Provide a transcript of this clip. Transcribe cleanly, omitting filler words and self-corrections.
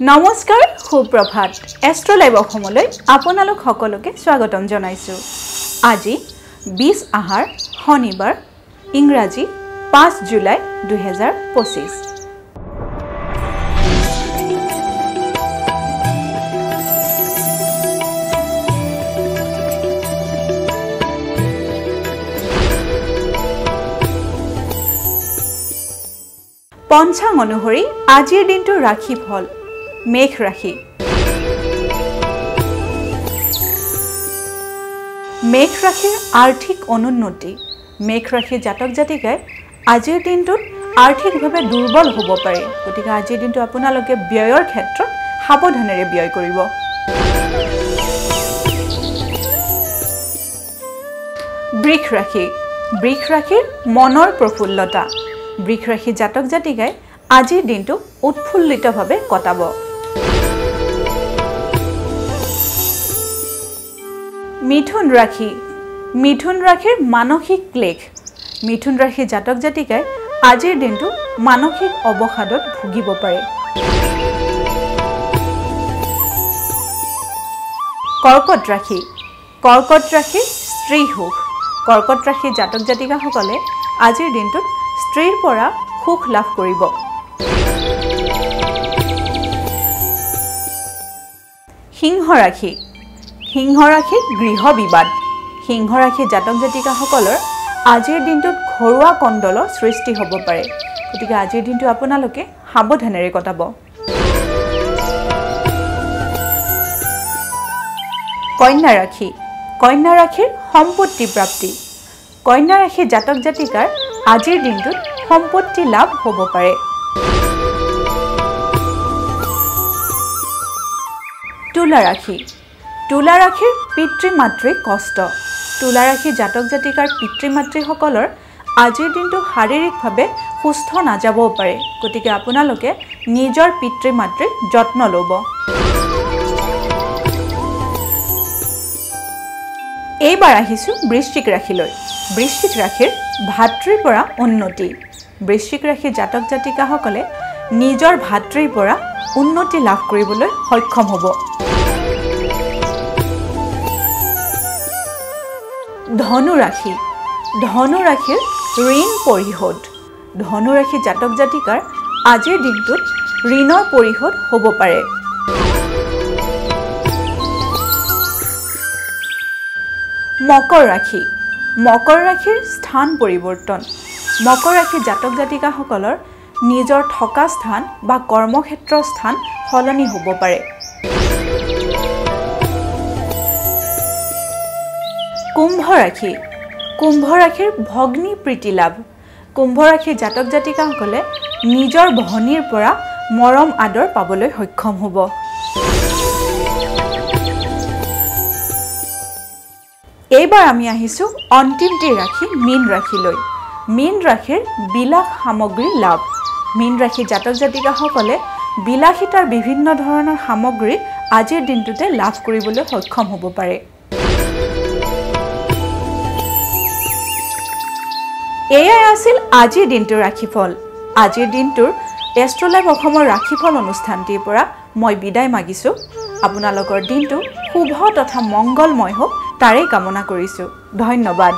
নমস্কাৰ সুপ্ৰভাত astro live অসমলৈ আপোনালোক সকলোকে স্বাগতম জনাইছো। আজি 20 আহাৰ শনিবাৰ ইংৰাজী 5 জুলাই 2025। পঞ্চাং অনুসৰি আজিৰ দিনটো ৰাখি ফল মেঘ ৰাখি। মেঘ ৰাখিৰ আৰ্থিক অনুন্নতি। মেঘ ৰাখি জাতক জাতিকাই আজিৰ দিনটোত আৰ্থিকভাৱে দুৰ্বল হ'ব পাৰে, গতিকে আজিৰ দিনটো আপোনালোকে ব্যয়ৰ ক্ষেত্ৰত সাৱধানেৰে ব্যয় কৰিব। বৃষ ৰাখি। বৃষ ৰাখিৰ মনৰ প্ৰফুল্লতা। বৃষ ৰাখি জাতক জাতিকাই আজিৰ দিনটো উৎফুল্লিতভাৱে কটাব। মিথুন ৰাশি। মিথুন ৰাশিৰ মানসিক ক্লেশ। মিথুন ৰাশি জাতক জাতিকাই আজিৰ দিনটো মানসিক অৱসাদত ভুগিব পাৰে। কৰ্কট ৰাশি। কৰ্কট ৰাশিৰ স্ত্ৰী সুখ। কৰ্কট ৰাশি জাতক জাতিকাসকলে আজিৰ দিনটোত স্ত্ৰীৰ পৰা সুখ লাভ কৰিব। সিংহ ৰাশি। সিংহ ৰাশিৰ গৃহ বিবাদ। সিংহ ৰাশি জাতক জাতিকাসকলৰ আজিৰ দিনটোত ঘৰুৱা কণ্ডলৰ সৃষ্টি হ'ব পাৰে, গতিকে আজিৰ দিনটো আপোনালোকে সাৱধানেৰে কটাব। কন্যা ৰাশি। কন্যা ৰাশিৰ সম্পত্তি প্ৰাপ্তি। কন্যা ৰাশি জাতক জাতিকাৰ আজিৰ দিনটোত সম্পত্তি লাভ হ'ব পাৰে। তুলা ৰাশি। তুলা ৰাশিৰ পিতৃ মাতৃৰ কষ্ট। তুলা ৰাশি জাতক জাতিকাৰ পিতৃ মাতৃসকলৰ আজিৰ দিনটো শাৰীৰিকভাৱে সুস্থ নাযাবও পাৰে, গতিকে আপোনালোকে নিজৰ পিতৃ মাতৃৰ যত্ন ল'ব। এইবাৰ আহিছোঁ বৃশ্চিক ৰাশিলৈ। বৃশ্চিক ৰাশিৰ ভাতৃৰ পৰা উন্নতি। বৃশ্চিক ৰাশি জাতক জাতিকাসকলে নিজৰ ভাতৃৰ পৰা উন্নতি লাভ কৰিবলৈ সক্ষম হ'ব। ধনু ৰাশি। ধনু ৰাশিৰ ঋণ পৰিশোধ। ধনু ৰাশি জাতক জাতিকাৰ আজিৰ দিনটোত ঋণৰ পৰিশোধ হ'ব পাৰে। মকৰ ৰাশি। মকৰ ৰাশিৰ স্থান পৰিৱৰ্তন। মকৰ ৰাশি জাতক জাতিকাসকলৰ নিজৰ থকা স্থান বা কৰ্মক্ষেত্ৰৰ স্থান সলনি হ'ব পাৰে। কুম্ভ ৰাশি। কুম্ভ ৰাশিৰ ভগ্নী প্ৰীতি লাভ। কুম্ভ ৰাশি জাতক জাতিকাসকলে নিজৰ ভনীৰ পৰা মৰম আদৰ পাবলৈ সক্ষম হ'ব। এইবাৰ আমি আহিছোঁ অন্তিমটি ৰাশি মীন ৰাশিলৈ। মীন ৰাশিৰ বিলাস সামগ্ৰী লাভ। মীন ৰাশি জাতক জাতিকাসকলে বিলাসিতাৰ বিভিন্ন ধৰণৰ সামগ্ৰী আজিৰ দিনটোতে লাভ কৰিবলৈ সক্ষম হ'ব পাৰে। এয়াই আছিল আজিৰ দিনটোৰ ৰাশিফল। আজিৰ দিনটোৰ এষ্ট্ৰ লাইভ অসমৰ ৰাশিফল অনুষ্ঠানটিৰ পৰা মই বিদায় মাগিছোঁ। আপোনালোকৰ দিনটো শুভ তথা মংগলময় হওক তাৰেই কামনা কৰিছোঁ। ধন্যবাদ।